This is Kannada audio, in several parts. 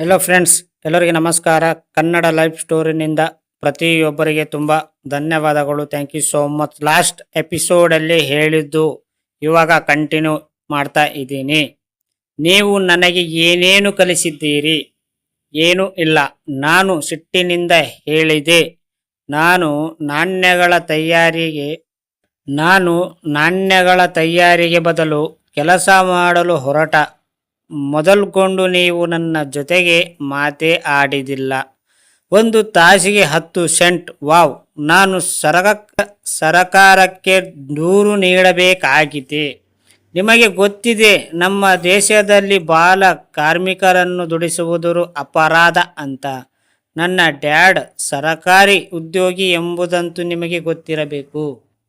ಹೆಲೋ ಫ್ರೆಂಡ್ಸ್, ಎಲ್ಲರಿಗೆ ನಮಸ್ಕಾರ. ಕನ್ನಡ ಲೈಫ್ ಸ್ಟೋರಿನಿಂದ ಪ್ರತಿಯೊಬ್ಬರಿಗೆ ತುಂಬ ಧನ್ಯವಾದಗಳು. Thank you so much. Last ಎಪಿಸೋಡಲ್ಲಿ ಹೇಳಿದ್ದು ಇವಾಗ ಕಂಟಿನ್ಯೂ ಮಾಡ್ತಾ ಇದ್ದೀನಿ. ನೀವು ನನಗೆ ಏನೇನು ಕಲಿಸಿದ್ದೀರಿ? ಏನೂ ಇಲ್ಲ. ನಾನು ಸಿಟ್ಟಿನಿಂದ ಹೇಳಿದೆ. ನಾನು ನಾಣ್ಯಗಳ ತಯಾರಿಗೆ ಬದಲು ಕೆಲಸ ಮಾಡಲು ಹೊರಟ ಮೊದಲ್ಗೊಂಡು ನೀವು ನನ್ನ ಜೊತೆಗೆ ಮಾತೇ ಆಡಿದಿಲ್ಲ. 1 ತಾಸಿಗೆ 10 ಸೆಂಟ್. ವಾವ್! ನಾನು ಸರಕಾರಕ್ಕೆ ದೂರು ನೀಡಬೇಕಾಗಿದೆ. ನಿಮಗೆ ಗೊತ್ತಿದೆ, ನಮ್ಮ ದೇಶದಲ್ಲಿ ಬಾಲ ಕಾರ್ಮಿಕರನ್ನು ದುಡಿಸುವುದು ಅಪರಾಧ ಅಂತ. ನನ್ನ ಡ್ಯಾಡ್ ಸರಕಾರಿ ಉದ್ಯೋಗಿ ಎಂಬುದಂತೂ ನಿಮಗೆ ಗೊತ್ತಿರಬೇಕು.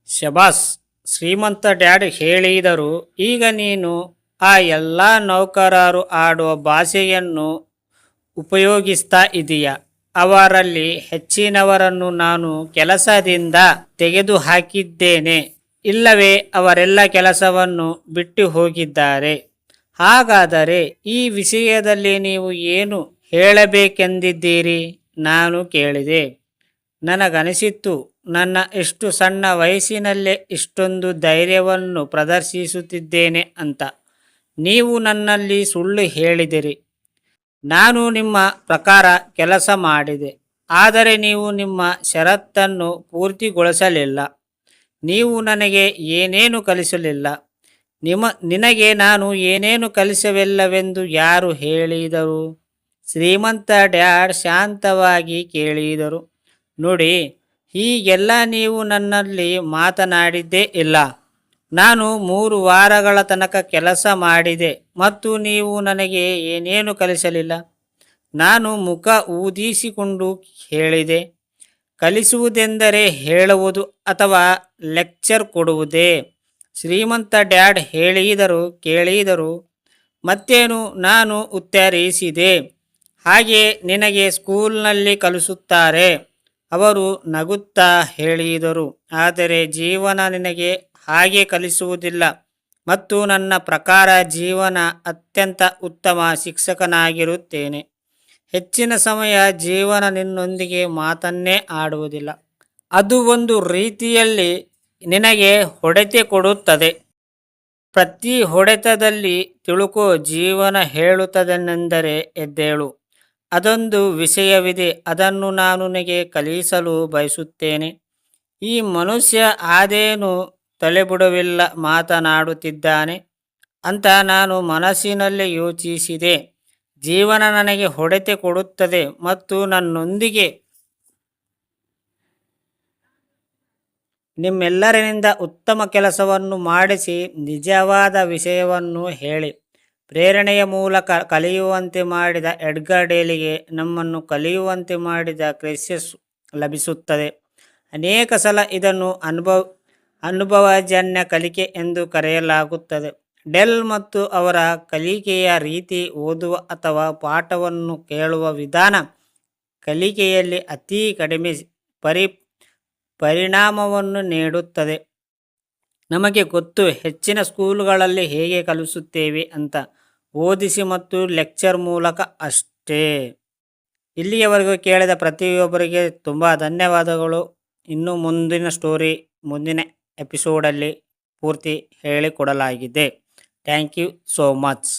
ಶಬಾಸ್! ಶ್ರೀಮಂತ ಡ್ಯಾಡ್ ಹೇಳಿದರು. ಈಗ ನೀನು ಆ ಎಲ್ಲ ನೌಕರರು ಆಡುವ ಭಾಷೆಯನ್ನು ಉಪಯೋಗಿಸ್ತಾ ಇದೀಯ. ಅವರಲ್ಲಿ ಹೆಚ್ಚಿನವರನ್ನು ನಾನು ಕೆಲಸದಿಂದ ತೆಗೆದು ಹಾಕಿದ್ದೇನೆ, ಇಲ್ಲವೇ ಅವರೆಲ್ಲ ಕೆಲಸವನ್ನು ಬಿಟ್ಟು ಹೋಗಿದ್ದಾರೆ. ಹಾಗಾದರೆ ಈ ವಿಷಯದಲ್ಲಿ ನೀವು ಏನು ಹೇಳಬೇಕೆಂದಿದ್ದೀರಿ? ನಾನು ಕೇಳಿದೆ. ನನಗನಿಸಿತ್ತು, ನನ್ನ ಇಷ್ಟು ಸಣ್ಣ ವಯಸ್ಸಿನಲ್ಲೇ ಇಷ್ಟೊಂದು ಧೈರ್ಯವನ್ನು ಪ್ರದರ್ಶಿಸುತ್ತಿದ್ದೇನೆ ಅಂತ. ನೀವು ನನ್ನಲ್ಲಿ ಸುಳ್ಳು ಹೇಳಿದಿರಿ. ನಾನು ನಿಮ್ಮ ಪ್ರಕಾರ ಕೆಲಸ ಮಾಡಿದೆ, ಆದರೆ ನೀವು ನಿಮ್ಮ ಷರತ್ತನ್ನು ಪೂರ್ತಿಗೊಳಿಸಲಿಲ್ಲ. ನೀವು ನನಗೆ ಏನೇನು ಕಲಿಸಲಿಲ್ಲ. ನಿನಗೆ ನಾನು ಏನೇನು ಕಲಿಸಲಿಲ್ಲವೆಂದು ಯಾರು ಹೇಳಿದರು? ಶ್ರೀಮಂತ ಡ್ಯಾಡ್ ಶಾಂತವಾಗಿ ಕೇಳಿದರು. ನೋಡಿ, ಹೀಗೆಲ್ಲ ನೀವು ನನ್ನಲ್ಲಿ ಮಾತನಾಡಿದ್ದೇ ಇಲ್ಲ. ನಾನು 3 ವಾರಗಳ ತನಕ ಕೆಲಸ ಮಾಡಿದೆ ಮತ್ತು ನೀವು ನನಗೆ ಏನೇನು ಕಲಿಸಲಿಲ್ಲ. ನಾನು ಮುಖ ಊದಿಸಿಕೊಂಡು ಹೇಳಿದೆ. ಕಲಿಸುವುದೆಂದರೆ ಹೇಳುವುದು ಅಥವಾ ಲೆಕ್ಚರ್ ಕೊಡುವುದೇ? ಶ್ರೀಮಂತ ಡ್ಯಾಡ್ ಕೇಳಿದರು. ಮತ್ತೇನು? ನಾನು ಉತ್ತರಿಸಿದೆ. ಹಾಗೆ ನಿನಗೆ ಸ್ಕೂಲ್ನಲ್ಲಿ ಕಲಿಸುತ್ತಾರೆ. ಅವರು ನಗುತ್ತಾ ಹೇಳಿದರು. ಆದರೆ ಜೀವನ ನಿನಗೆ ಹಾಗೆ ಕಲಿಸುವುದಿಲ್ಲ ಮತ್ತು ನನ್ನ ಪ್ರಕಾರ ಜೀವನ ಅತ್ಯಂತ ಉತ್ತಮ ಶಿಕ್ಷಕನಾಗಿರುತ್ತೇನೆ. ಹೆಚ್ಚಿನ ಸಮಯ ಜೀವನ ನಿನ್ನೊಂದಿಗೆ ಮಾತನ್ನೇ ಆಡುವುದಿಲ್ಲ. ಅದು ಒಂದು ರೀತಿಯಲ್ಲಿ ನಿನಗೆ ಹೊಡೆತ ಕೊಡುತ್ತದೆ. ಪ್ರತಿ ಹೊಡೆತದಲ್ಲಿ ತಿಳುಕೋ, ಜೀವನ ಹೇಳುತ್ತದೆನೆಂದರೆ ಎದ್ದೇಳು. ಅದೊಂದು ವಿಷಯವಿದೆ, ಅದನ್ನು ನಾನು ನಿನಗೆ ಕಲಿಸಲು ಬಯಸುತ್ತೇನೆ. ಈ ಮನುಷ್ಯ ಅದೇನು ತಲೆಬುಡವಿಲ್ಲ ಮಾತನಾಡುತ್ತಿದ್ದಾನೆ ಅಂತ ನಾನು ಮನಸ್ಸಿನಲ್ಲಿ ಯೋಚಿಸಿದೆ. ಜೀವನ ನನಗೆ ಹೊಡೆತ ಕೊಡುತ್ತದೆ ಮತ್ತು ನನ್ನೊಂದಿಗೆ ನಿಮ್ಮೆಲ್ಲರಿಂದ ಉತ್ತಮ ಕೆಲಸವನ್ನು ಮಾಡಿಸಿ ನಿಜವಾದ ವಿಷಯವನ್ನು ಹೇಳಿ ಪ್ರೇರಣೆಯ ಮೂಲಕ ಕಲಿಯುವಂತೆ ಮಾಡಿದ ಎಡ್ಗರ್ ಡೇಲಿಗೆ ನಮ್ಮನ್ನು ಕಲಿಯುವಂತೆ ಮಾಡಿದ ಕ್ರಿಸ್ಯಸ್ ಲಭಿಸುತ್ತದೆ. ಅನೇಕ ಸಲ ಇದನ್ನು ಅನುಭವಜನ್ಯ ಕಲಿಕೆ ಎಂದು ಕರೆಯಲಾಗುತ್ತದೆ. ಡೆಲ್ ಮತ್ತು ಅವರ ಕಲಿಕೆಯ ರೀತಿ ಓದುವ ಅಥವಾ ಪಾಠವನ್ನು ಕೇಳುವ ವಿಧಾನ ಕಲಿಕೆಯಲ್ಲಿ ಅತಿ ಕಡಿಮೆ ಪರಿಣಾಮವನ್ನು ನೀಡುತ್ತದೆ. ನಮಗೆ ಗೊತ್ತು, ಹೆಚ್ಚಿನ ಸ್ಕೂಲ್ಗಳಲ್ಲಿ ಹೇಗೆ ಕಲಿಸುತ್ತೇವೆ ಅಂತ, ಓದಿಸಿ ಮತ್ತು ಲೆಕ್ಚರ್ ಮೂಲಕ ಅಷ್ಟೇ. ಇಲ್ಲಿಯವರೆಗೂ ಕೇಳಿದ ಪ್ರತಿಯೊಬ್ಬರಿಗೆ ತುಂಬ ಧನ್ಯವಾದಗಳು. ಇನ್ನು ಮುಂದಿನ ಸ್ಟೋರಿ ಮುಂದಿನ ಎಪಿಸೋಡಲ್ಲಿ ಪೂರ್ತಿ ಹೇಳಿಕೊಡಲಾಗಿದೆ. Thank you so much.